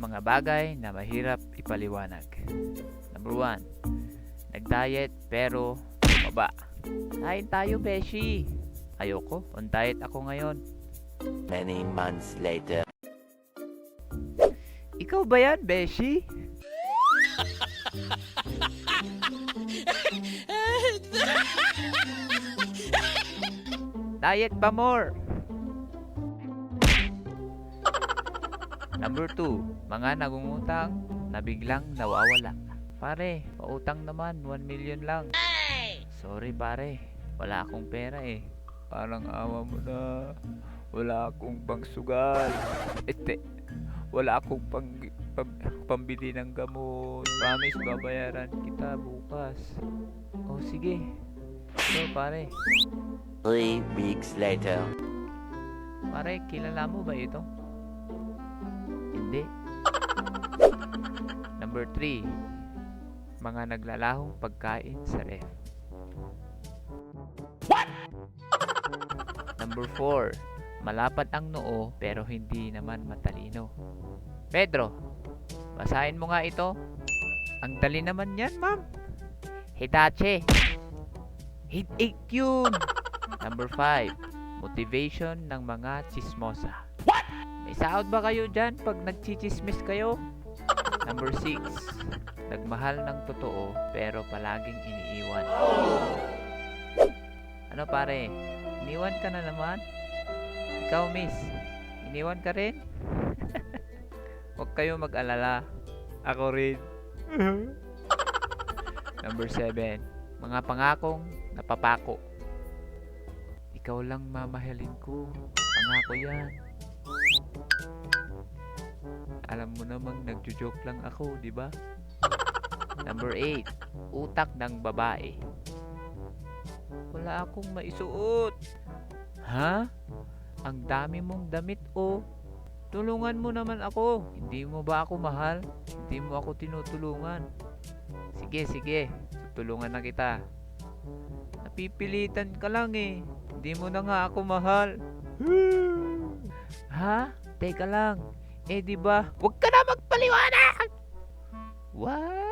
mga bagay na mahirap ipaliwanag. Number 1. Nag-diet pero tumaba. Kain tayo, beshi. Ayoko, on diet ako ngayon. Many months later. Ikaw ba yan, beshi? Diet pa more. Number 2, mga nangungutang na biglang nawawala. Pare, pautang naman, 1 million lang. Sorry pare, wala akong pera eh. Parang awa mo na. Wala akong pangsugal. Wala akong pambili ng gamot. Promise, babayaran kita bukas. Oh, sige. So, pare. 3 weeks later. Pare, kilala mo ba ito? Hindi. Number 3. Mga naglalahong pagkain sa ref. What? Number 4. Malapad ang noo pero hindi naman matalino. Pedro, basahin mo nga ito. Ang dali naman yan, ma'am. Hitachi. Headache yun. Number 5. Motivation ng mga chismosa. What? May sahod ba kayo dyan pag nagchichismis kayo? Number 6. Nagmahal ng totoo pero palaging iniiwan. Ano pare? Iniwan ka na naman? Ikaw, miss, iniwan ka rin? Huwag kayo mag-alala. Ako rin. Number 7. Mga pangakong napapako. Ikaw lang mamahalin ko. Pangako yan. Alam mo namang nagjo-joke lang ako, di ba? Number 8. Utak ng babae. Wala akong maisuot. Ha? Ang dami mong damit oh. Tulungan mo naman ako. Hindi mo ba ako mahal? Hindi mo ako tinutulungan. Sige. Tutulungan na kita. Napipilitan ka lang eh. Hindi mo na nga ako mahal. Ha? Teka lang. Eh di ba? Huwag ka na magpaliwanag! What?